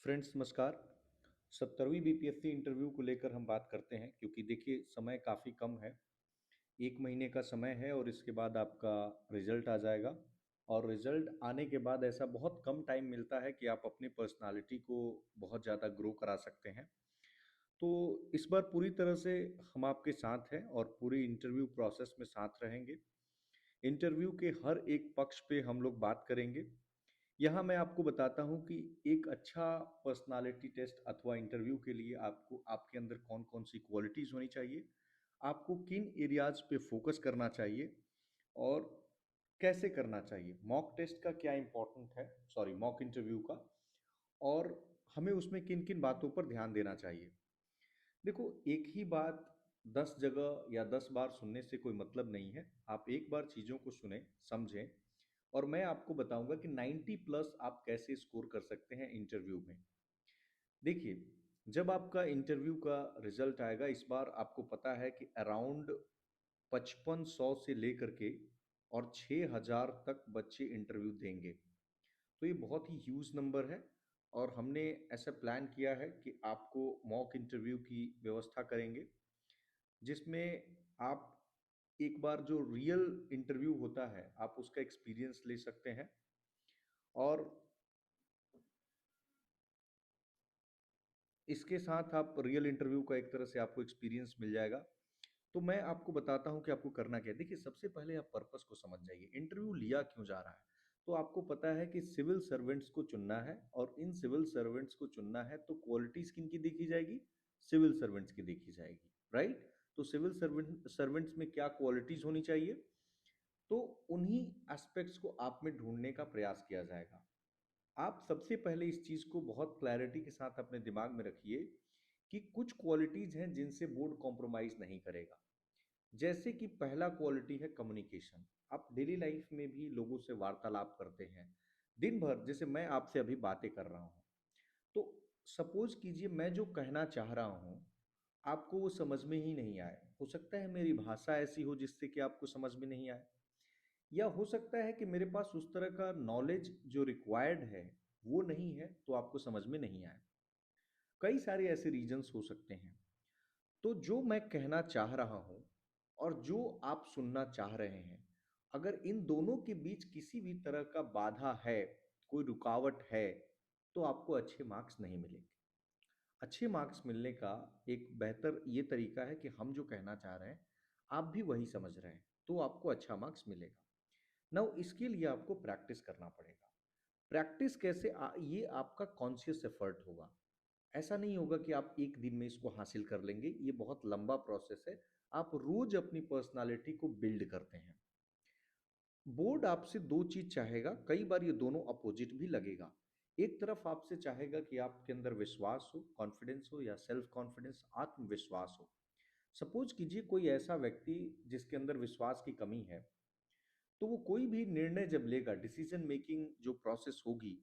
Friends नमस्कार। 70वीं BPSC interview को लेकर हम बात करते हैं क्योंकि देखिए समय काफ़ी कम है। 1 महीने का समय है और इसके बाद आपका रिज़ल्ट आ जाएगा और रिज़ल्ट आने के बाद ऐसा बहुत कम टाइम मिलता है कि आप अपनी पर्सनैलिटी को बहुत ज़्यादा ग्रो करा सकते हैं। तो इस बार पूरी तरह से हम आपके साथ हैं और पूरी इंटरव्यू प्रोसेस में साथ रहेंगे। इंटरव्यू के हर एक पक्ष पे हम लोग बात करेंगे। यहाँ मैं आपको बताता हूँ कि एक अच्छा पर्सनालिटी टेस्ट अथवा इंटरव्यू के लिए आपको आपके अंदर कौन-कौन सी क्वालिटीज़ होनी चाहिए, आपको किन एरियाज़ पे फ़ोकस करना चाहिए और कैसे करना चाहिए। मॉक टेस्ट का क्या इम्पोर्टेंट है, सॉरी मॉक इंटरव्यू का, और हमें उसमें किन-किन बातों पर ध्यान देना चाहिए। देखो, एक ही बात 10 जगह या 10 बार सुनने से कोई मतलब नहीं है। आप एक बार चीज़ों को सुनें, समझें और मैं आपको बताऊँगा कि 90 प्लस आप कैसे स्कोर कर सकते हैं इंटरव्यू में। देखिए, जब आपका इंटरव्यू का रिज़ल्ट आएगा, इस बार आपको पता है कि अराउंड 5500 से लेकर के और 6000 तक बच्चे इंटरव्यू देंगे। तो ये बहुत ही ह्यूज नंबर है और हमने ऐसा प्लान किया है कि आपको मॉक इंटरव्यू की व्यवस्था करेंगे, जिसमें आप एक बार जो रियल इंटरव्यू होता है, आप उसका एक्सपीरियंस ले सकते हैं और इसके साथ आप रियल इंटरव्यू का एक तरह से आपको एक्सपीरियंस मिल जाएगा। तो मैं आपको बताता हूँ कि आपको करना क्या है। देखिए, सबसे पहले आप पर्पस को समझ जाइए, इंटरव्यू लिया क्यों जा रहा है। तो आपको पता है कि सिविल सर्वेंट्स को चुनना है और इन सिविल सर्वेंट्स को चुनना है तो क्वालिटीज किन की देखी जाएगी, सिविल सर्वेंट्स की देखी जाएगी, राइट। तो सिविल सर्वेंट्स में क्या क्वालिटीज होनी चाहिए, तो उन्हीं एस्पेक्ट्स को आप में ढूंढने का प्रयास किया जाएगा। आप सबसे पहले इस चीज को बहुत क्लैरिटी के साथ अपने दिमाग में रखिए कि कुछ क्वालिटीज हैं जिनसे बोर्ड कॉम्प्रोमाइज नहीं करेगा। जैसे कि पहला क्वालिटी है कम्युनिकेशन। आप डेली लाइफ में भी लोगों से वार्तालाप करते हैं दिन भर, जैसे मैं आपसे अभी बातें कर रहा हूं। तो सपोज कीजिए मैं जो कहना चाह रहा हूं आपको वो समझ में ही नहीं आए। हो सकता है मेरी भाषा ऐसी हो जिससे कि आपको समझ में नहीं आए, या हो सकता है कि मेरे पास उस तरह का नॉलेज जो रिक्वायर्ड है वो नहीं है, तो आपको समझ में नहीं आए। कई सारे ऐसे रीजंस हो सकते हैं। तो जो मैं कहना चाह रहा हूं और जो आप सुनना चाह रहे हैं, अगर इन दोनों के बीच किसी भी तरह का बाधा है, कोई रुकावट है, तो आपको अच्छे मार्क्स नहीं मिलेंगे। अच्छे मार्क्स मिलने का एक बेहतर ये तरीका है कि हम जो कहना चाह रहे हैं आप भी वही समझ रहे हैं, तो आपको अच्छा मार्क्स मिलेगा। नाउ इसके लिए आपको प्रैक्टिस करना पड़ेगा। प्रैक्टिस कैसे ये आपका कॉन्शियस एफर्ट होगा। ऐसा नहीं होगा कि आप एक दिन में इसको हासिल कर लेंगे, ये बहुत लंबा प्रोसेस है। आप रोज अपनी पर्सनालिटी को बिल्ड करते हैं। बोर्ड आपसे दो चीज चाहेगा, कई बार ये दोनों अपोजिट भी लगेगा। एक तरफ आपसे चाहेगा कि आपके अंदर विश्वास हो, कॉन्फिडेंस हो, या सेल्फ कॉन्फिडेंस, आत्मविश्वास हो। सपोज कीजिए कोई ऐसा व्यक्ति जिसके अंदर विश्वास की कमी है, तो वो कोई भी निर्णय जब लेगा, डिसीजन मेकिंग जो प्रोसेस होगी,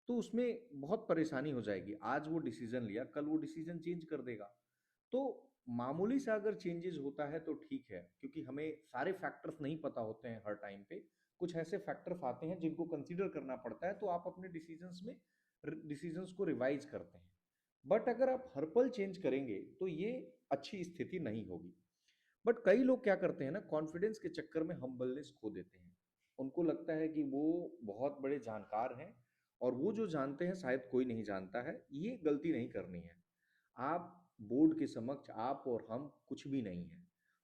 तो उसमें बहुत परेशानी हो जाएगी। आज वो डिसीजन लिया, कल वो डिसीजन चेंज कर देगा। तो मामूली सा अगर चेंजेस होता है तो ठीक है, क्योंकि हमें सारे फैक्टर्स नहीं पता होते हैं हर टाइम पे। कुछ ऐसे फैक्टर्स आते हैं जिनको कंसीडर करना पड़ता है, तो आप अपने डिसीजंस में डिसीजंस को रिवाइज करते हैं। बट अगर आप हर पल चेंज करेंगे तो ये अच्छी स्थिति नहीं होगी। बट कई लोग क्या करते हैं ना, कॉन्फिडेंस के चक्कर में हम्बलनेस खो देते हैं। उनको लगता है कि वो बहुत बड़े जानकार हैं और वो जो जानते हैं शायद कोई नहीं जानता है। ये गलती नहीं करनी है। आप बोर्ड के समक्ष आप और हम कुछ भी नहीं है।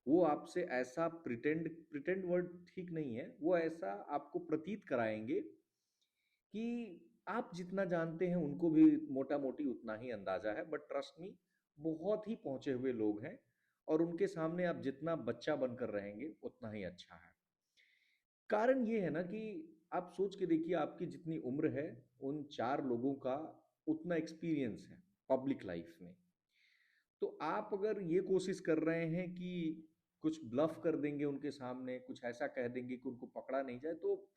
वो आपसे ऐसा प्रिटेंड प्रिटेंड वर्ड ठीक नहीं है, वो ऐसा आपको प्रतीत कराएंगे कि आप जितना जानते हैं उनको भी मोटा मोटी उतना ही अंदाजा है। बट ट्रस्ट मी, बहुत ही पहुंचे हुए लोग हैं और उनके सामने आप जितना बच्चा बनकर रहेंगे उतना ही अच्छा है। कारण ये है ना कि आप सोच के देखिए, आपकी जितनी उम्र है उन चार लोगों का उतना एक्सपीरियंस है पब्लिक लाइफ में। तो आप अगर ये कोशिश कर रहे हैं कि कुछ ब्लफ कर देंगे उनके सामने, कुछ ऐसा कह देंगे कि उनको पकड़ा नहीं जाए, तो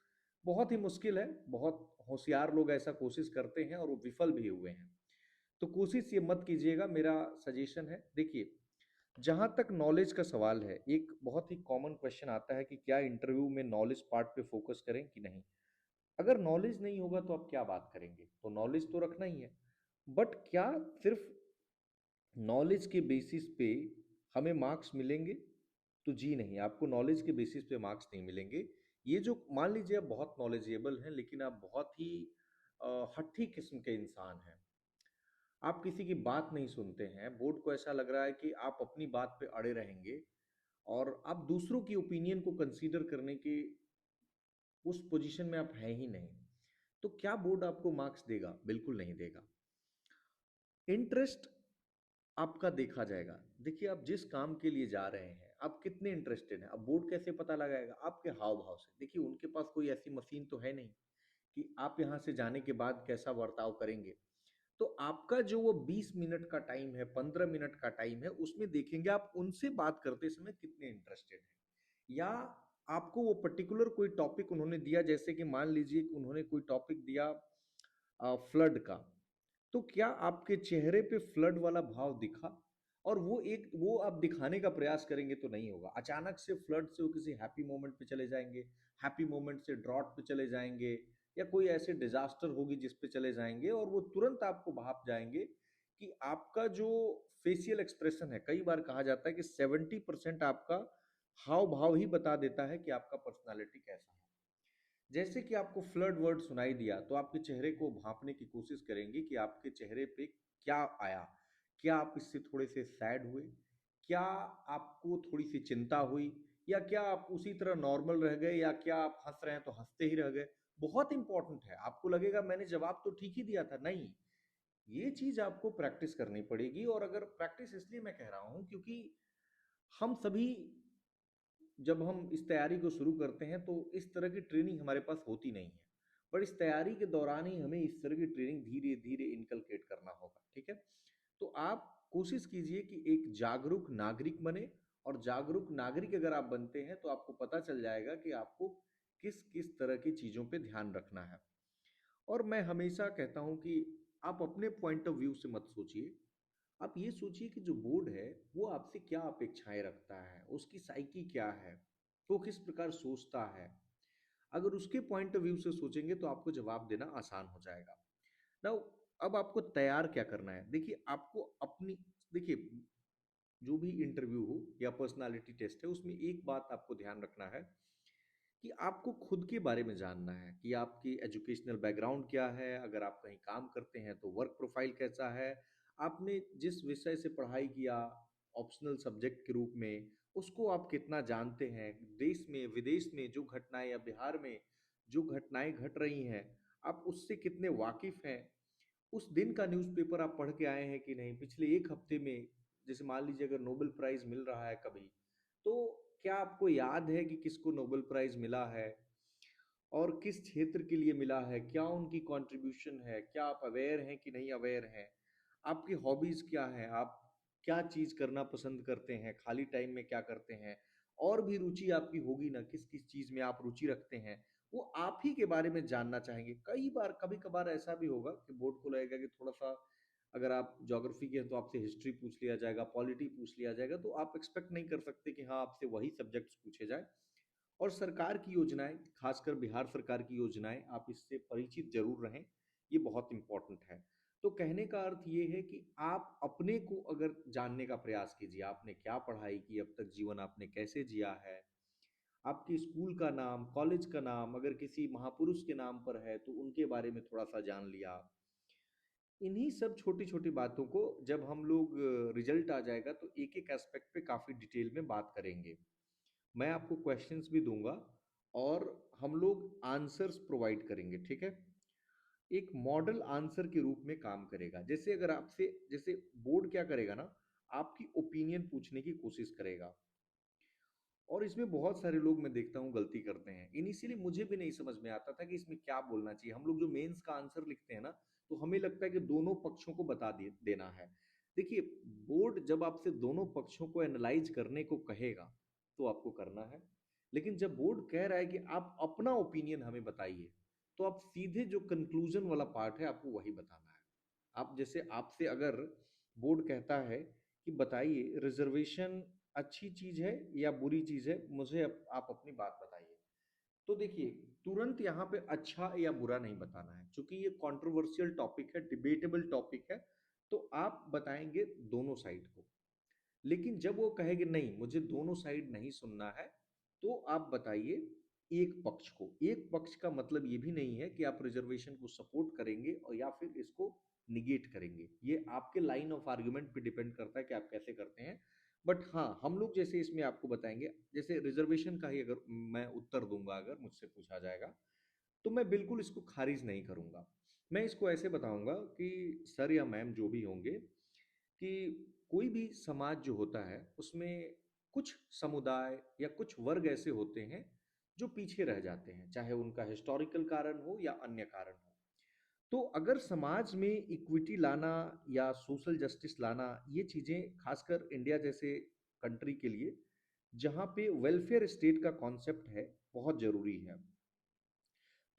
बहुत ही मुश्किल है। बहुत होशियार लोग ऐसा कोशिश करते हैं और वो विफल भी हुए हैं। तो कोशिश ये मत कीजिएगा, मेरा सजेशन है। देखिए, जहां तक नॉलेज का सवाल है, एक बहुत ही कॉमन क्वेश्चन आता है कि क्या इंटरव्यू में नॉलेज पार्ट पे फोकस करें कि नहीं। अगर नॉलेज नहीं होगा तो आप क्या बात करेंगे, तो नॉलेज तो रखना ही है। बट क्या सिर्फ नॉलेज के बेसिस पे हमें मार्क्स मिलेंगे? तो जी नहीं, आपको नॉलेज के बेसिस पे मार्क्स नहीं मिलेंगे। ये जो मान लीजिए आप बहुत नॉलेजेबल हैं, लेकिन आप बहुत ही हठी किस्म के इंसान हैं। आप किसी की बात नहीं सुनते हैं, बोर्ड को ऐसा लग रहा है कि आप अपनी बात पे अड़े रहेंगे और आप दूसरों की ओपिनियन को कंसीडर करने की उस पोजीशन में आप हैं ही नहीं। तो क्या बोर्ड आपको मार्क्स देगा? बिल्कुल नहीं देगा। इंटरेस्ट आपका देखा जाएगा। देखिए, आप जिस काम के लिए जा रहे हैं, आप कितने इंटरेस्टेड हैं। अब बोर्ड कैसे पता लगाएगा? आपके हाव भाव से। देखिए, उनके पास कोई ऐसी मशीन तो है नहीं कि आप यहाँ से जाने के बाद कैसा बर्ताव करेंगे। तो आपका जो वो 20 मिनट का टाइम है, 15 मिनट का टाइम है, उसमें देखेंगे आप उनसे बात करते समय कितने इंटरेस्टेड हैं। या आपको वो पर्टिकुलर कोई टॉपिक उन्होंने दिया, जैसे कि मान लीजिए कि उन्होंने कोई टॉपिक दिया फ्लड का, तो क्या आपके चेहरे पे फ्लड वाला भाव दिखा? और वो आप दिखाने का प्रयास करेंगे तो नहीं होगा। अचानक से फ्लड से वो किसी हैप्पी मोमेंट पे चले जाएंगे, हैप्पी मोमेंट से ड्रॉट पे चले जाएंगे, या कोई ऐसे डिजास्टर होगी जिस पे चले जाएंगे, और वो तुरंत आपको भाप जाएंगे कि आपका जो फेशियल एक्सप्रेशन है, कई बार कहा जाता है कि 70% आपका हाव भाव ही बता देता है कि आपका पर्सनालिटी कैसा है। जैसे कि आपको फ्लड वर्ड सुनाई दिया, तो आपके चेहरे को भांपने की कोशिश करेंगे कि आपके चेहरे पे क्या आया। क्या आप इससे थोड़े से सैड हुए? क्या आपको थोड़ी सी चिंता हुई? या क्या आप उसी तरह नॉर्मल रह गए? या क्या आप हंस रहे हैं तो हंसते ही रह गए? बहुत इंपॉर्टेंट है। आपको लगेगा मैंने जवाब तो ठीक ही दिया था। नहीं, ये चीज आपको प्रैक्टिस करनी पड़ेगी। और अगर प्रैक्टिस इसलिए मैं कह रहा हूं क्योंकि हम सभी, जब हम इस तैयारी को शुरू करते हैं तो इस तरह की ट्रेनिंग हमारे पास होती नहीं है। पर इस तैयारी के दौरान ही हमें इस तरह की ट्रेनिंग धीरे धीरे इनकलकेट करना होगा। ठीक है? तो आप कोशिश कीजिए कि एक जागरूक नागरिक बने। और जागरूक नागरिक अगर आप बनते हैं तो आपको पता चल जाएगा कि आपको किस किस तरह की चीज़ों पे ध्यान रखना है। और मैं हमेशा कहता हूं कि आप अपने पॉइंट ऑफ व्यू से मत सोचिए। आप ये सोचिए कि जो बोर्ड है वो आपसे क्या अपेक्षाएं रखता है, उसकी साइकी क्या है, वो किस प्रकार सोचता है। अगर उसके पॉइंट ऑफ व्यू से सोचेंगे तो आपको जवाब देना आसान हो जाएगा। नाउ, अब आपको तैयार क्या करना है? देखिए, आपको अपनी, देखिए, जो भी इंटरव्यू हो या पर्सनालिटी टेस्ट है, उसमें एक बात आपको ध्यान रखना है कि आपको खुद के बारे में जानना है कि आपकी एजुकेशनल बैकग्राउंड क्या है, अगर आप कहीं काम करते हैं तो वर्क प्रोफाइल कैसा है, आपने जिस विषय से पढ़ाई किया ऑप्शनल सब्जेक्ट के रूप में, उसको आप कितना जानते हैं, देश में विदेश में जो घटनाएं या बिहार में जो घटनाएं घट रही हैं, आप उससे कितने वाकिफ हैं। उस दिन का न्यूज़पेपर आप पढ़ के आए हैं कि नहीं, पिछले एक हफ्ते में, जैसे मान लीजिए अगर नोबेल प्राइज मिल रहा है कभी, तो क्या आपको याद है कि किसको नोबेल प्राइज मिला है और किस क्षेत्र के लिए मिला है, क्या उनकी कंट्रीब्यूशन है, क्या आप अवेयर हैं कि नहीं अवेयर हैं, आपकी हॉबीज क्या हैं, आप क्या चीज करना पसंद करते हैं, खाली टाइम में क्या करते हैं, और भी रुचि आपकी होगी ना, किस किस चीज में आप रुचि रखते हैं, वो आप ही के बारे में जानना चाहेंगे। कई बार कभी कभार ऐसा भी होगा कि बोर्ड को लगेगा कि थोड़ा सा, अगर आप ज्योग्राफी के हैं तो आपसे हिस्ट्री पूछ लिया जाएगा, पॉलिटी पूछ लिया जाएगा, तो आप एक्सपेक्ट नहीं कर सकते कि हाँ आपसे वही सब्जेक्ट्स पूछे जाए। और सरकार की योजनाएं, खासकर बिहार सरकार की योजनाएं, आप इससे परिचित जरूर रहें। ये बहुत इंपॉर्टेंट है। तो कहने का अर्थ ये है कि आप अपने को अगर जानने का प्रयास कीजिए, आपने क्या पढ़ाई की, अब तक जीवन आपने कैसे जिया है, आपके स्कूल का नाम, कॉलेज का नाम अगर किसी महापुरुष के नाम पर है तो उनके बारे में थोड़ा सा जान लिया। इन्हीं सब छोटी छोटी बातों को जब हम लोग रिजल्ट आ जाएगा तो एक एक एस्पेक्ट पे काफी डिटेल में बात करेंगे। मैं आपको क्वेश्चंस भी दूंगा और हम लोग आंसर्स प्रोवाइड करेंगे। ठीक है? एक मॉडल आंसर के रूप में काम करेगा। जैसे अगर आपसे, जैसे बोर्ड क्या करेगा ना, आपकी ओपिनियन पूछने की कोशिश करेगा। और इसमें बहुत सारे लोग मैं देखता हूँ गलती करते हैं। इनिशियली मुझे भी नहीं समझ में आता था कि इसमें क्या बोलना चाहिए। हम लोग जो मेंस का आंसर लिखते हैं ना, तो हमें लगता है कि दोनों पक्षों को बता देना है। देखिए, बोर्ड जब आपसे दोनों पक्षों को एनालाइज करने को कहेगा तो आपको करना है। लेकिन जब बोर्ड कह रहा है कि आप अपना ओपिनियन हमें बताइए, तो आप सीधे जो कंक्लूजन वाला पार्ट है आपको वही बताना है। आप जैसे, आपसे अगर बोर्ड कहता है कि बताइए रिजर्वेशन अच्छी चीज है या बुरी चीज है, मुझे आप अपनी बात बताइए। तो देखिए, तुरंत यहाँ पे अच्छा या बुरा नहीं बताना है, क्योंकि ये कंट्रोवर्शियल टॉपिक है, डिबेटेबल टॉपिक है। तो आप बताएंगे दोनों साइड को। लेकिन जब वो कहेंगे नहीं मुझे दोनों साइड नहीं सुनना है, तो आप बताइए एक पक्ष को। एक पक्ष का मतलब ये भी नहीं है कि आप रिजर्वेशन को सपोर्ट करेंगे और या फिर इसको निगेट करेंगे। ये आपके लाइन ऑफ आर्गुमेंट पे डिपेंड करता है कि आप कैसे करते हैं। बट हाँ, हम लोग जैसे इसमें आपको बताएंगे, जैसे रिजर्वेशन का ही अगर मैं उत्तर दूंगा, अगर मुझसे पूछा जाएगा, तो मैं बिल्कुल इसको खारिज नहीं करूंगा। मैं इसको ऐसे बताऊंगा कि सर या मैम जो भी होंगे, कि कोई भी समाज जो होता है उसमें कुछ समुदाय या कुछ वर्ग ऐसे होते हैं जो पीछे रह जाते हैं, चाहे उनका हिस्टोरिकल कारण हो या अन्य कारण हो। तो अगर समाज में इक्विटी लाना या सोशल जस्टिस लाना, ये चीजें खासकर इंडिया जैसे कंट्री के लिए, जहाँ पे वेलफेयर स्टेट का कॉन्सेप्ट है, बहुत जरूरी है।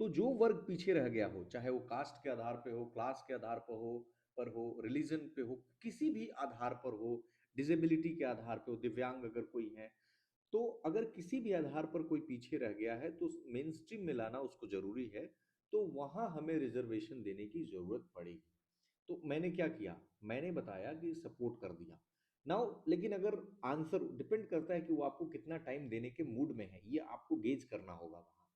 तो जो वर्ग पीछे रह गया हो, चाहे वो कास्ट के आधार पे हो, क्लास के आधार पर हो, रिलीजन पे हो, किसी भी आधार पर हो, डिसेबिलिटी के आधार पे हो, दिव्यांग अगर कोई है, तो अगर किसी भी आधार पर कोई पीछे रह गया है तो मेन स्ट्रीम में लाना उसको जरूरी है। तो वहां हमें रिजर्वेशन देने की जरूरत पड़ेगी। तो मैंने क्या किया, मैंने बताया कि सपोर्ट कर दिया। नाउ लेकिन अगर आंसर डिपेंड करता है कि वो आपको कितना टाइम देने के मूड में है, ये आपको गेज करना होगा वहाँ।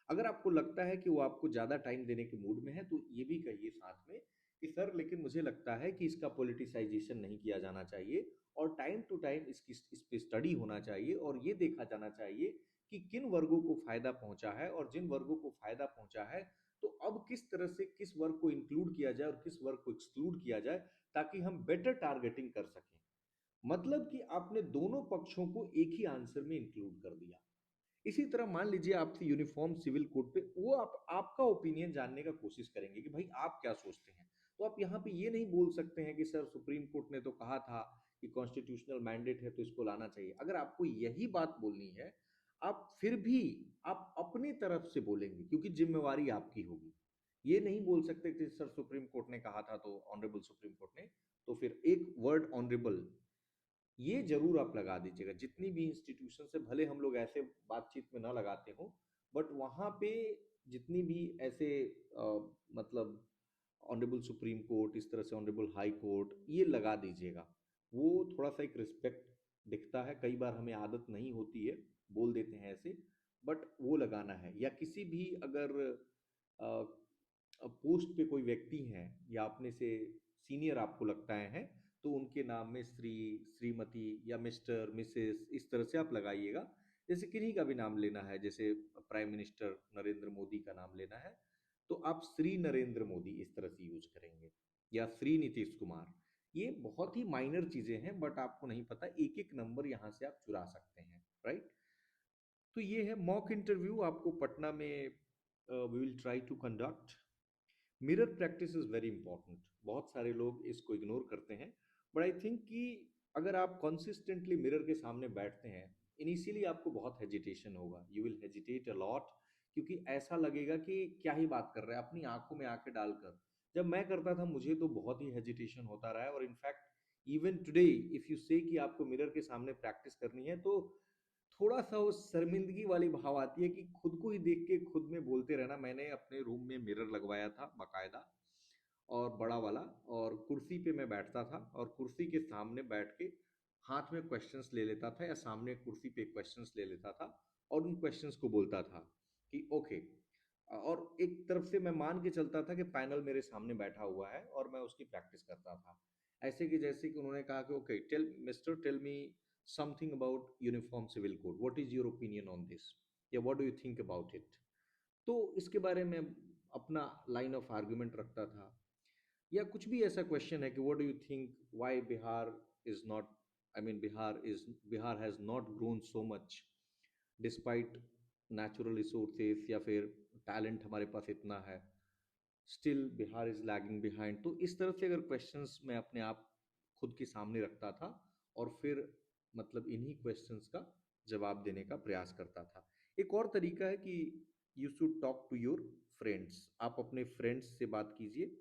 अगर आपको लगता है कि वो आपको ज़्यादा टाइम देने के मूड में है, तो ये भी कहिए साथ में कि सर लेकिन मुझे लगता है कि इसका पॉलिटिसाइजेशन नहीं किया जाना चाहिए, और टाइम टू टाइम इसकी इस पे स्टडी होना चाहिए, और ये देखा जाना चाहिए कि किन वर्गों को फायदा पहुंचा है, और जिन वर्गों को फायदा पहुंचा है तो अब किस तरह से किस वर्ग को इंक्लूड किया जाए और किस वर्ग को एक्सक्लूड किया जाए, ताकि हम बेटर टारगेटिंग कर सकें। मतलब कि आपने दोनों पक्षों को एक ही आंसर में इंक्लूड कर दिया। इसी तरह मान लीजिए आपसे यूनिफॉर्म सिविल कोड पे वो आपका ओपिनियन जानने का कोशिश करेंगे कि भाई आप क्या सोचते हैं। तो आप यहाँ पे ये नहीं बोल सकते हैं कि सर सुप्रीम कोर्ट ने तो कहा था कि कॉन्स्टिट्यूशनल मैंडेट है तो इसको लाना चाहिए। अगर आपको यही बात बोलनी है, आप फिर भी आप अपनी तरफ से बोलेंगे, क्योंकि जिम्मेवारी आपकी होगी। ये नहीं बोल सकते कि सर सुप्रीम कोर्ट ने कहा था तो ऑनरेबल सुप्रीम कोर्ट ने, तो फिर एक वर्ड ऑनरेबल ये जरूर आप लगा दीजिएगा। जितनी भी इंस्टीट्यूशन से भले हम लोग ऐसे बातचीत में ना लगाते हो, बट वहाँ पे जितनी भी ऐसे अ, मतलब ऑनरेबल सुप्रीम कोर्ट, इस तरह से ऑनरेबल हाई कोर्ट, ये लगा दीजिएगा। वो थोड़ा सा एक रिस्पेक्ट दिखता है। कई बार हमें आदत नहीं होती है, बोल देते हैं ऐसे, बट वो लगाना है। या किसी भी अगर पोस्ट पे कोई व्यक्ति हैं या अपने से सीनियर आपको लगता है, तो उनके नाम में श्री, श्रीमती या मिस्टर, मिसेस, इस तरह से आप लगाइएगा। जैसे किन्हीं का भी नाम लेना है, जैसे प्राइम मिनिस्टर नरेंद्र मोदी का नाम लेना है, तो आप श्री नरेंद्र मोदी इस तरह से यूज करेंगे, या श्री नीतीश कुमार। ये बहुत ही माइनर चीजें हैं, बट आपको नहीं पता एक एक नंबर यहाँ से आप चुरा सकते हैं, राइट। तो ये है मॉक इंटरव्यू आपको पटना में we will try to conduct. Mirror practice is very important. बहुत सारे लोग इसको इग्नोर करते हैं, बट आई थिंक कि अगर आप कंसिस्टेंटली मिरर के सामने बैठते हैं, इनिशियली आपको बहुत हेजिटेशन होगा, you will hesitate a lot, क्योंकि ऐसा लगेगा कि क्या ही बात कर रहे हैं अपनी आंखों में आंखें डालकर। जब मैं करता था मुझे तो बहुत ही हेजिटेशन होता रहा है, और in fact even today if you से कि आपको मिरर के सामने प्रैक्टिस करनी है, तो थोड़ा सा वो शर्मिंदगी वाली भाव आती है कि खुद को ही देख के खुद में बोलते रहना। मैंने अपने रूम में मिरर लगवाया था बाकायदा, और बड़ा वाला, और कुर्सी पे मैं बैठता था, और कुर्सी के सामने बैठ के हाथ में क्वेश्चंस ले लेता था, या सामने कुर्सी पे क्वेश्चंस ले लेता था, और उन क्वेश्चंस को बोलता था कि ओके। और एक तरफ से मैं मान के चलता था कि पैनल मेरे सामने बैठा हुआ है और मैं उसकी प्रैक्टिस करता था। ऐसे कि जैसे कि उन्होंने कहा कि okay tell mister, tell me something about uniform civil code, what is your opinion on this, या what do you think about it. तो इसके बारे में अपना लाइन ऑफ आर्गुमेंट रखता था। या कुछ भी ऐसा क्वेश्चन है कि what do you think why Bihar is not, I mean Bihar has not grown so much despite natural resources, या फिर टैलेंट हमारे पास इतना है, still Bihar is lagging behind. तो इस तरह से अगर क्वेश्चंस मैं अपने आप खुद के सामने रखता था, और फिर मतलब इन्हीं क्वेश्चंस का जवाब देने का प्रयास करता था। एक और तरीका है कि you should talk to your friends. आप अपने फ्रेंड्स से बात कीजिए,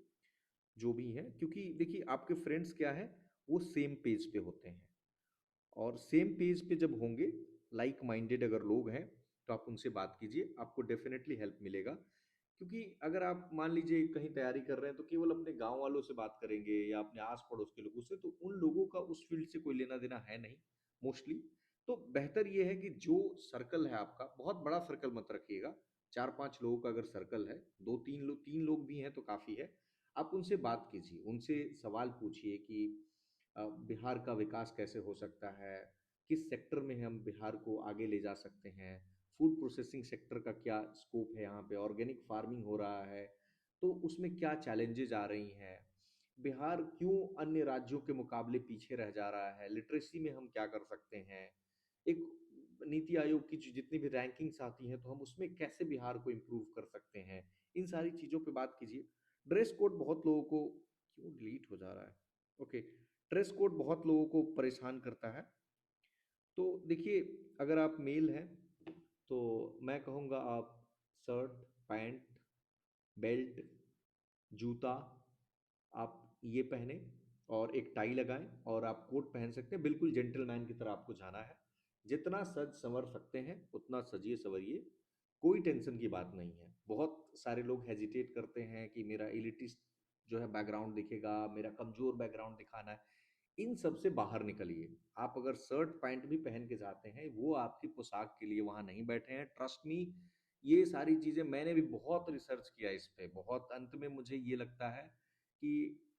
जो भी हैं, क्योंकि देखिए आपके फ्रेंड्स क्या है, वो सेम पेज पे होते हैं। और सेम पेज पे जब होंगे, लाइक माइंडेड अगर लोग हैं, तो आप उनसे बात कीजिए, आपको डेफ़िनेटली हेल्प मिलेगा। क्योंकि अगर आप मान लीजिए कहीं तैयारी कर रहे हैं, तो केवल अपने गाँव वालों से बात करेंगे या अपने आस-पड़ोस के लोगों से, तो उन लोगों का उस फ़ील्ड से कोई लेना-देना है नहीं, मोस्टली। तो बेहतर ये है कि जो सर्कल है आपका, बहुत बड़ा सर्कल मत रखिएगा। 4-5 लोगों का अगर सर्कल है, 3 लोग भी हैं तो काफ़ी है। आप उनसे बात कीजिए, उनसे सवाल पूछिए कि बिहार का विकास कैसे हो सकता है? किस सेक्टर में हम बिहार को आगे ले जा सकते हैं? फूड प्रोसेसिंग सेक्टर का क्या स्कोप है यहाँ पे? ऑर्गेनिक फार्मिंग हो रहा है, तो उसमें क्या चैलेंजेज़ आ रही हैं? बिहार क्यों अन्य राज्यों के मुकाबले पीछे रह जा रहा है? लिटरेसी में हम क्या कर सकते हैं? एक नीति आयोग की जो जितनी भी रैंकिंग्स आती हैं, तो हम उसमें कैसे बिहार को इम्प्रूव कर सकते हैं? इन सारी चीज़ों पे बात कीजिए। ड्रेस कोड बहुत लोगों को क्यों डिलीट हो जा रहा है? ओके, ड्रेस कोड बहुत लोगों को परेशान करता है। तो देखिए, अगर आप मेल हैं, तो मैं कहूँगा आप शर्ट, पैंट, बेल्ट, जूता आप ये पहने और एक टाई लगाएँ और आप कोट पहन सकते हैं, बिल्कुल जेंटलमैन की तरह आपको जाना है। जितना सज-संवर सकते हैं, उतना सजिए-संवरिए, कोई टेंशन की बात नहीं है। बहुत सारे लोग हेजिटेट करते हैं कि मेरा एलिटिस्ट जो है बैकग्राउंड दिखेगा, मेरा कमज़ोर बैकग्राउंड दिखाना है। इन सब से बाहर निकलिए। आप अगर शर्ट पैंट भी पहन के जाते हैं, वो आपकी पोशाक के लिए वहाँ नहीं बैठे हैं। ट्रस्ट मी, ये सारी चीज़ें मैंने भी बहुत रिसर्च किया इस पे। बहुत अंत में मुझे ये लगता है कि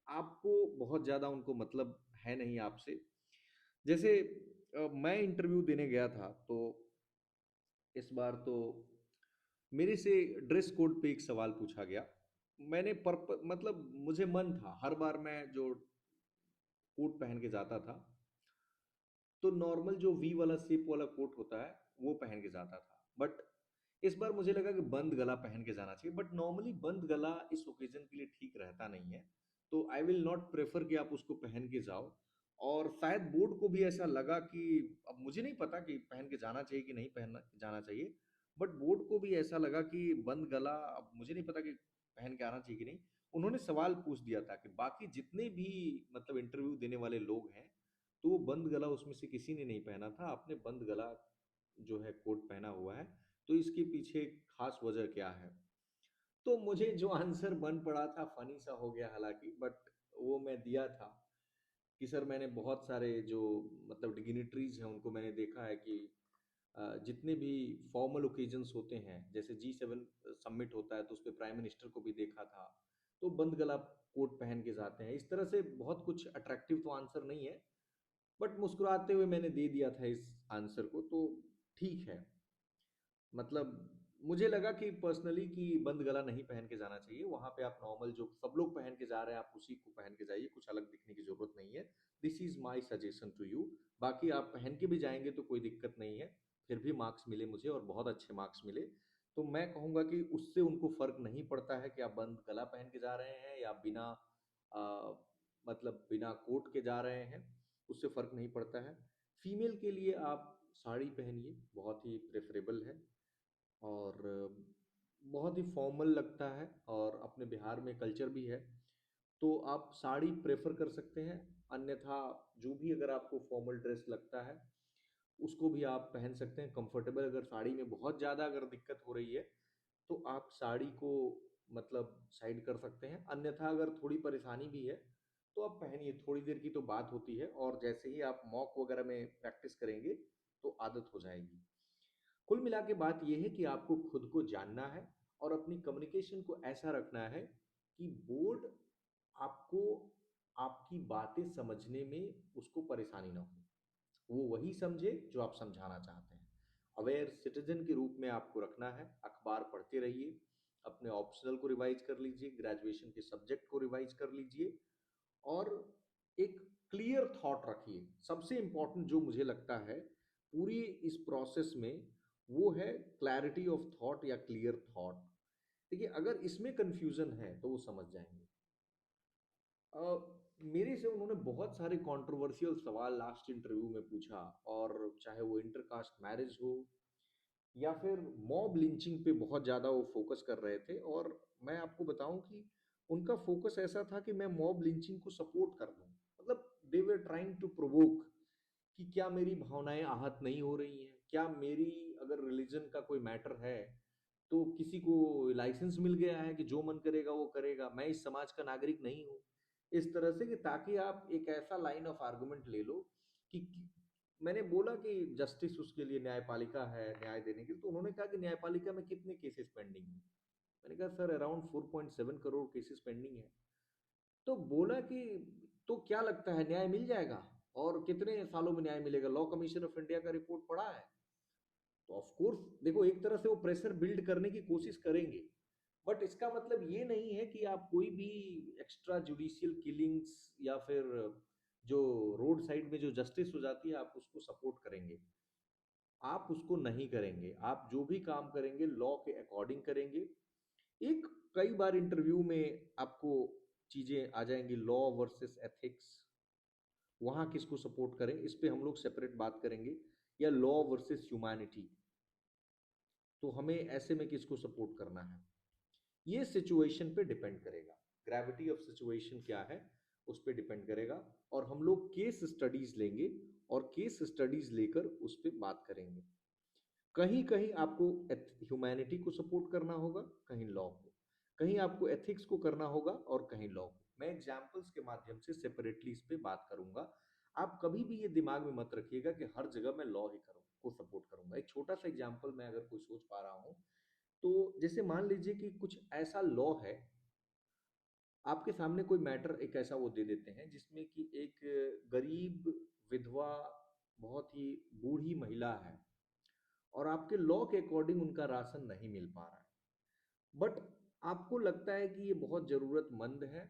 आपको बहुत ज़्यादा उनको मतलब है नहीं आपसे। जैसे मैं इंटरव्यू देने गया था, तो इस बार तो मेरे से ड्रेस कोड पे एक सवाल पूछा गया। मैंने मतलब मुझे मन था, हर बार मैं जो कोट पहन के जाता था, तो नॉर्मल जो वी वाला शेप वाला कोट होता है, वो पहन के जाता था। बट इस बार मुझे लगा कि बंद गला पहन के जाना चाहिए, बट नॉर्मली बंद गला इस ओकेजन के लिए ठीक रहता नहीं है। तो आई विल नॉट प्रेफर कि आप उसको पहन के जाओ। और शायद बोर्ड को भी ऐसा लगा कि अब मुझे नहीं पता कि पहन के जाना चाहिए कि नहीं पहनना जाना चाहिए, बट बोर्ड को भी ऐसा लगा कि बंद गला, अब मुझे नहीं पता कि पहन के आना चाहिए कि नहीं। उन्होंने सवाल पूछ दिया था कि बाकी जितने भी मतलब इंटरव्यू देने वाले लोग हैं, तो वो बंद गला उसमें से किसी ने नहीं पहना था। आपने बंद गला जो है कोट पहना हुआ है, तो इसके पीछे खास वजह क्या है? तो मुझे जो आंसर बन पड़ा था, फनी सा हो गया हालांकि, बट वो मैं दिया था कि सर मैंने बहुत सारे जो मतलब डिग्निटरीज हैं उनको मैंने देखा है कि जितने भी फॉर्मल ओकेजन्स होते हैं, जैसे G7 समिट होता है, तो उसपे प्राइम मिनिस्टर को भी देखा था, तो बंद गला कोट पहन के जाते हैं। इस तरह से बहुत कुछ अट्रैक्टिव तो आंसर नहीं है, बट मुस्कुराते हुए मैंने दे दिया था इस आंसर को, तो ठीक है। मतलब मुझे लगा कि पर्सनली कि बंद गला नहीं पहन के जाना चाहिए। वहाँ पे आप नॉर्मल जो सब लोग पहन के जा रहे हैं, आप उसी को पहन के जाइए, कुछ अलग दिखने की ज़रूरत नहीं है। This is my suggestion to you. बाकी आप पहन के भी जाएँगे तो कोई दिक्कत नहीं है। फिर भी मार्क्स मिले मुझे और बहुत अच्छे मार्क्स मिले। तो मैं कहूँगा कि उससे उनको फ़र्क नहीं पड़ता है कि आप बंद गला पहन के जा रहे हैं या बिना अ, मतलब बिना कोट के जा रहे हैं, उससे फ़र्क नहीं पड़ता है। फीमेल के लिए आप साड़ी पहनिए, बहुत ही प्रेफ़रेबल है। और बहुत ही फॉर्मल लगता है और अपने बिहार में कल्चर भी है, तो आप साड़ी प्रेफ़र कर सकते हैं। अन्यथा जो भी अगर आपको फॉर्मल ड्रेस लगता है, उसको भी आप पहन सकते हैं कंफर्टेबल। अगर साड़ी में बहुत ज़्यादा अगर दिक्कत हो रही है, तो आप साड़ी को मतलब साइड कर सकते हैं। अन्यथा अगर थोड़ी परेशानी भी है, तो आप पहनिए, थोड़ी देर की तो बात होती है और जैसे ही आप मॉक वगैरह में प्रैक्टिस करेंगे, तो आदत हो जाएगी। कुल मिला के बात ये है कि आपको खुद को जानना है और अपनी कम्युनिकेशन को ऐसा रखना है कि बोर्ड आपको आपकी बातें समझने में उसको परेशानी ना हो। वो वही समझे जो आप समझाना चाहते हैं। अवेयर सिटीजन के रूप में आपको रखना है। अखबार पढ़ते रहिए, अपने ऑप्शनल को रिवाइज कर लीजिए, ग्रेजुएशन के सब्जेक्ट को रिवाइज कर लीजिए और एक क्लियर थॉट रखिए। सबसे इंपॉर्टेंट जो मुझे लगता है पूरी इस प्रोसेस में, वो है क्लैरिटी ऑफ थॉट या क्लियर थॉट। देखिए, अगर इसमें कंफ्यूजन है तो वो समझ जाएंगे। अ, मेरे से उन्होंने बहुत सारे कंट्रोवर्शियल सवाल लास्ट इंटरव्यू में पूछा, और चाहे वो इंटरकास्ट मैरिज हो या फिर मॉब लिंचिंग पे बहुत ज़्यादा वो फोकस कर रहे थे। और मैं आपको बताऊं कि उनका फोकस ऐसा था कि मैं मॉब लिंचिंग को सपोर्ट कर दूं। मतलब दे वर ट्राइंग टू प्रोवोक कि क्या मेरी भावनाएं आहत नहीं हो रही हैं, क्या मेरी अगर रिलीजन का कोई मैटर है तो किसी को लाइसेंस मिल गया है कि जो मन करेगा वो करेगा, मैं इस समाज का नागरिक नहीं हूँ, इस तरह से कि ताकि आप एक ऐसा लाइन ऑफ आर्गुमेंट ले लो कि मैंने बोला कि जस्टिस उसके लिए न्यायपालिका है न्याय देने के लिए, तो उन्होंने कहा कि न्यायपालिका में कितने केसेस पेंडिंग हैं। मैंने कहा sir around 4.7 crore cases pending है। तो बोला कि तो क्या लगता है न्याय मिल जाएगा और कितने सालों में न्याय मिलेगा, लॉ कमीशन ऑफ इंडिया का रिपोर्ट पढ़ा है। तो ऑफ कोर्स देखो एक तरह से वो प्रेशर बिल्ड करने की कोशिश करेंगे, बट इसका मतलब ये नहीं है कि आप कोई भी एक्स्ट्रा जुडिशियल किलिंग्स या फिर जो रोड साइड में जो जस्टिस हो जाती है आप उसको सपोर्ट करेंगे। आप उसको नहीं करेंगे, आप जो भी काम करेंगे लॉ के अकॉर्डिंग करेंगे। एक कई बार इंटरव्यू में आपको चीजें आ जाएंगी, लॉ वर्सेस एथिक्स, वहां किसको सपोर्ट करें इस पे हम लोग सेपरेट बात करेंगे, या लॉ वर्सेस ह्यूमैनिटी, तो हमें ऐसे में किसको सपोर्ट करना है, ये सिचुएशन पे डिपेंड करेगा। ग्रेविटी ऑफ सिचुएशन क्या है उस पे डिपेंड करेगा, और हम लोग केस स्टडीज लेंगे और केस स्टडीज लेकर उस पे बात करेंगे। कहीं कहीं आपको ह्यूमैनिटी को सपोर्ट करना होगा, कहीं लॉ को, कहीं आपको एथिक्स को करना होगा और कहीं लॉ को। मैं एग्जाम्पल्स के माध्यम से सेपरेटली इस पे बात करूंगा। आप कभी भी ये दिमाग में मत रखिएगा कि हर जगह मैं लॉ ही करूँ को सपोर्ट करूंगा। एक छोटा सा एग्जाम्पल मैं अगर कोई सोच पा रहा हूँ, तो जैसे मान लीजिए कि कुछ ऐसा लॉ है, आपके सामने कोई मैटर एक ऐसा वो दे देते हैं जिसमें कि एक गरीब विधवा बहुत ही बूढ़ी महिला है और आपके लॉ के अकॉर्डिंग उनका राशन नहीं मिल पा रहा है, बट आपको लगता है कि ये बहुत जरूरतमंद है,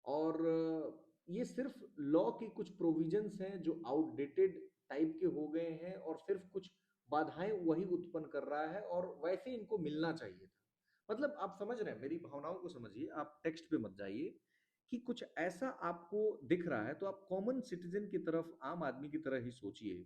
और ये सिर्फ लॉ के कुछ प्रोविजंस हैं जो आउटडेटेड टाइप के हो गए हैं और सिर्फ कुछ बाधाएं वही उत्पन्न कर रहा है और वैसे इनको मिलना चाहिए था। मतलब आप समझ रहे हैं मेरी भावनाओं को, समझिए, आप टेक्स्ट पे मत जाइए। कि कुछ ऐसा आपको दिख रहा है तो आप कॉमन सिटीजन की तरफ, आम आदमी की तरह ही सोचिए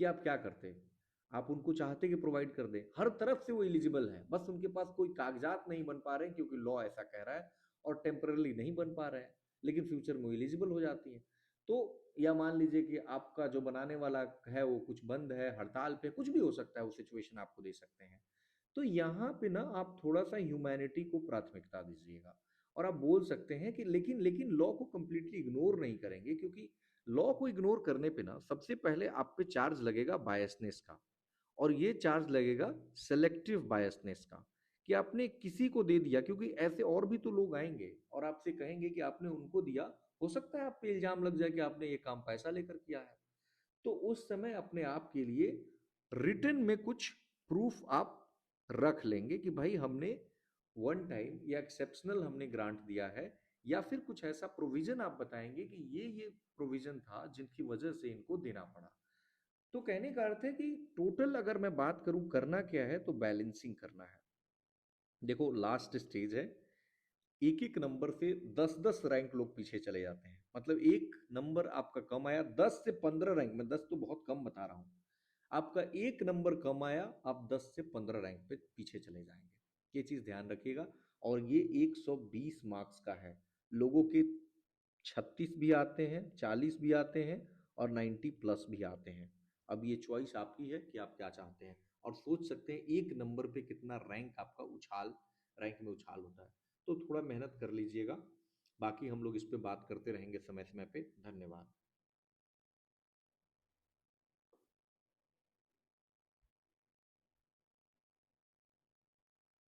कि आप क्या करते हैं। आप उनको चाहते कि प्रोवाइड कर दें, हर तरफ से वो एलिजिबल है, बस उनके पास कोई कागजात नहीं बन पा रहे हैं क्योंकि लॉ ऐसा कह रहा है, और टेम्परली नहीं बन पा रहे हैं, लेकिन फ्यूचर में वो एलिजिबल हो जाती है। तो या मान लीजिए कि आपका जो बनाने वाला है वो कुछ बंद है, हड़ताल पे, कुछ भी हो सकता है, वो सिचुएशन आपको दे सकते हैं। तो यहाँ पे ना आप थोड़ा सा ह्यूमैनिटी को प्राथमिकता दीजिएगा, और आप बोल सकते हैं कि लेकिन लेकिन लॉ को कंप्लीटली इग्नोर नहीं करेंगे, क्योंकि लॉ को इग्नोर करने पे ना सबसे पहले आप पे चार्ज लगेगा बायसनेस का, और ये चार्ज लगेगा सेलेक्टिव बायसनेस का, कि आपने किसी को दे दिया, क्योंकि ऐसे और भी तो लोग आएंगे और आपसे कहेंगे कि आपने उनको दिया, हो सकता है आप पे इल्जाम लग जाए कि आपने ये काम पैसा लेकर किया है। तो उस समय अपने आप के लिए रिटर्न में कुछ प्रूफ आप रख लेंगे कि भाई हमने वन टाइम या एक्सेप्शनल हमने ग्रांट दिया है, या फिर कुछ ऐसा प्रोविजन आप बताएंगे कि ये प्रोविजन था जिनकी वजह से इनको देना पड़ा। तो कहने का अर्थ है कि टोटल अगर मैं बात करूं करना क्या है, तो बैलेंसिंग करना है। देखो लास्ट स्टेज है, एक एक नंबर से 10-10 रैंक लोग पीछे चले जाते हैं, मतलब एक नंबर आपका कम आया, 10 से 15 रैंक में, 10 तो बहुत कम बता रहा हूं, आपका एक नंबर कम आया, आप 10 से 15 रैंक पे पीछे चले जाएंगे। ये चीज ध्यान रखिएगा। और ये 120 मार्क्स का है, लोगों के 36 भी आते हैं, 40 भी आते हैं, और 90 प्लस भी आते हैं। अब ये चॉइस आपकी है कि आप क्या चाहते हैं, और सोच सकते हैं एक नंबर पे कितना रैंक आपका उछाल, रैंक में उछाल होता है। तो थोड़ा मेहनत कर लीजिएगा, बाकी हम लोग इस पे बात करते रहेंगे समय समय पे। धन्यवाद।